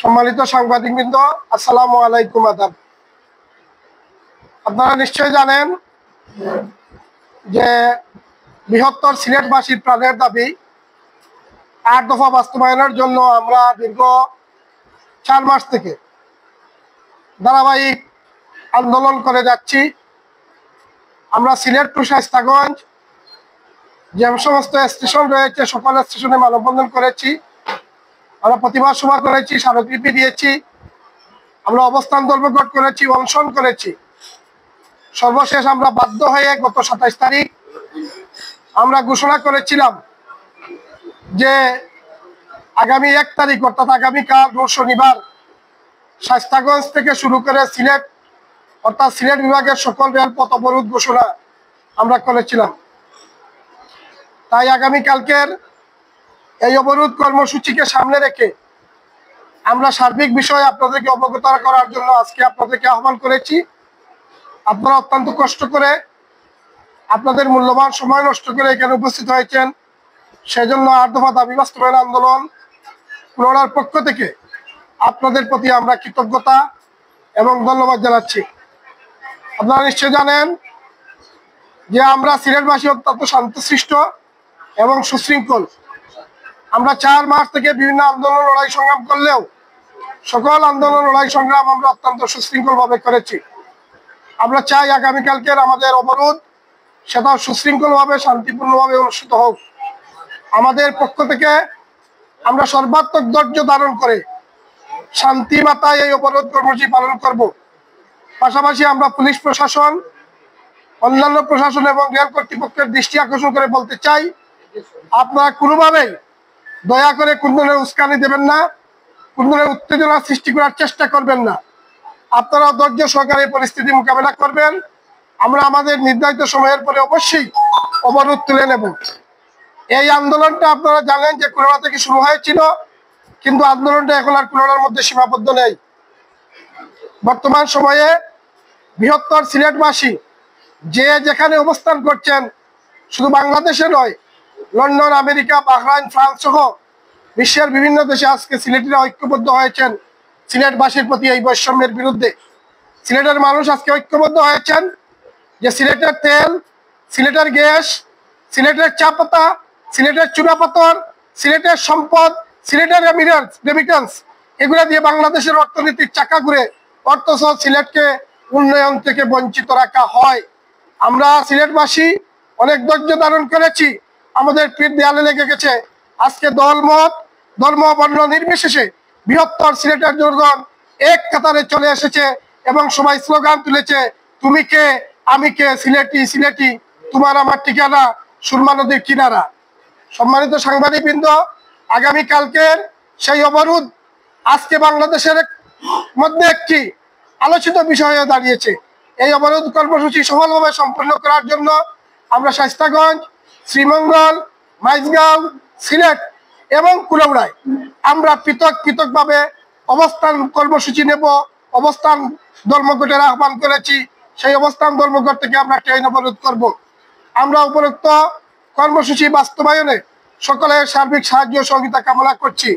সম্মানিত সাংবাদিকবৃন্দ, আসসালামু আলাইকুম। আদাব। আপনারা নিশ্চয়ই জানেন যে বৃহত্তর সিলেটবাসীর প্রাণের দাবি ৮ দফা বাস্তবায়নের জন্য আমরা দীর্ঘ ৪ মাস থেকে ধারাবাহিক আন্দোলন করে যাচ্ছি। আমরা সিলেট টু শায়েস্তাগঞ্জ যে সমস্ত স্টেশন রয়েছে সকল স্টেশনে মানববন্ধন করেছি, আমরা প্রতিবাদ সভা করেছি, স্মারকলিপি দিয়েছি, আমরা অবস্থান ধর্মঘট করেছি, অনশন করেছি। সর্বশেষ আমরা বাধ্য হয়ে গত ২৭ তারিখ আমরা ঘোষণা করেছিলাম যে আগামী ১ তারিখ অর্থাৎ আগামীকাল রোজ শনিবার শায়েস্তাগঞ্জ থেকে শুরু করে সিলেট অর্থাৎ সিলেট বিভাগের সকল রেলপথ অবরোধ ঘোষণা আমরা করেছিলাম। তাই আগামীকালকের এই অবরোধ কর্মসূচিকে সামনে রেখে আমরা সার্বিক বিষয়ে আপনাদেরকে অবগত করার জন্য আজকে আপনাদেরকে আহ্বান করেছি। আপনারা অত্যন্ত কষ্ট করে আপনাদের মূল্যবান সময় নষ্ট করে এখানে উপস্থিত হয়েছেন, সেজন্য ৮ দফা দাবি বাস্তবায়ন আন্দোলন পুনরার পক্ষ থেকে আপনাদের প্রতি আমরা কৃতজ্ঞতা এবং ধন্যবাদ জানাচ্ছি। আপনারা নিশ্চয় জানেন যে আমরা সিলেটবাসী অত্যন্ত শান্তশিষ্ট এবং সুশৃঙ্খল। আমরা ৪ মাস থেকে বিভিন্ন আন্দোলন লড়াই সংগ্রাম করলেও সকল আন্দোলন লড়াই সংগ্রাম আমরা অত্যন্ত সুশৃঙ্খলভাবে করেছি। আমরা চাই আগামীকালকের আমাদের অবরোধ সেটাও সুশৃঙ্খলভাবে শান্তিপূর্ণভাবে অনুষ্ঠিত হোক। আমাদের পক্ষ থেকে আমরা সর্বাত্মক ধৈর্য ধারণ করে শান্তি মাতায় এই অবরোধ কর্মসূচি পালন করব। পাশাপাশি আমরা পুলিশ প্রশাসন, অন্যান্য প্রশাসন এবং রেল কর্তৃপক্ষের দৃষ্টি আকর্ষণ করে বলতে চাই, আপনারা কোনোভাবেই দয়া করে কোন ধরনের উস্কানি দেবেন না, কোন ধরনের উত্তেজনা সৃষ্টি করার চেষ্টা করবেন না। আপনারা ধৈর্য সহকারে পরিস্থিতি মোকাবেলা করবেন। আমরা আমাদের নির্ধারিত সময়ের পরে অবশ্যই অবরোধ তুলে নেব। এই আন্দোলনটা আপনারা জানেন যে খুলনা থেকে শুরু হয়েছিল, কিন্তু আন্দোলনটা এখন আর খুলনার মধ্যে সীমাবদ্ধ নেই। বর্তমান সময়ে বৃহত্তর সিলেটবাসী যে যেখানে অবস্থান করছেন, শুধু বাংলাদেশে নয়, লন্ডন, আমেরিকা, বাহরাইন, ফ্রান্স সহ বিশ্বের বিভিন্ন দেশে আজকে সিলেটিরা ঐক্যবদ্ধ হয়েছেন সিলেটবাসীর প্রতি এই বৈষম্যের বিরুদ্ধে। সিলেটের মানুষ আজকে ঐক্যবদ্ধ হয়েছেন যে সিলেটের তেল, সিলেটের গ্যাস, সিলেটের চা পাতা, সিলেটের চুনাপাথর, সিলেটের সম্পদ, সিলেটের রেমিটেন্স এগুলো দিয়ে বাংলাদেশের অর্থনীতির চাকা ঘুরে অর্থসহ সিলেটকে উন্নয়ন থেকে বঞ্চিত রাখা হয়। আমরা সিলেটবাসী অনেক ধৈর্য ধারণ করেছি, আমাদের পিঠ দেয়ালে লেগে গেছে। আজকে দলমত, ধর্ম, বর্ণ নির্বিশেষে বৃহত্তর সিলেটের জনগণ এক কাতারে চলে এসেছে এবং সবাই স্লোগান তুলেছে, তুমি কে আমি কে, সিলেটি সিলেটি তোমার আমার ঠিকানা সুরমা নদীর কিনারা। সম্মানিত সাংবাদিকবৃন্দ, আগামীকালকের সেই অবরোধ আজকে বাংলাদেশের মধ্যে একটি আলোচিত বিষয় হয়ে দাঁড়িয়েছে। এই অবরোধ কর্মসূচি সফলভাবে সম্পন্ন করার জন্য আমরা শায়েস্তাগঞ্জ, শ্রীমঙ্গল, মাইজগাঁও, সিলেট এবং কুলাউড়ায় আমরা পৃথকভাবে অবস্থান কর্মসূচি নেব। অবস্থান ধর্মঘটের আহ্বান করেছি, সেই অবস্থান ধর্মঘট থেকে আমরা ট্রেন অবরোধ করব। আমরা উপরোক্ত কর্মসূচি বাস্তবায়নে সকলের সার্বিক সাহায্য সহযোগিতা কামনা করছি।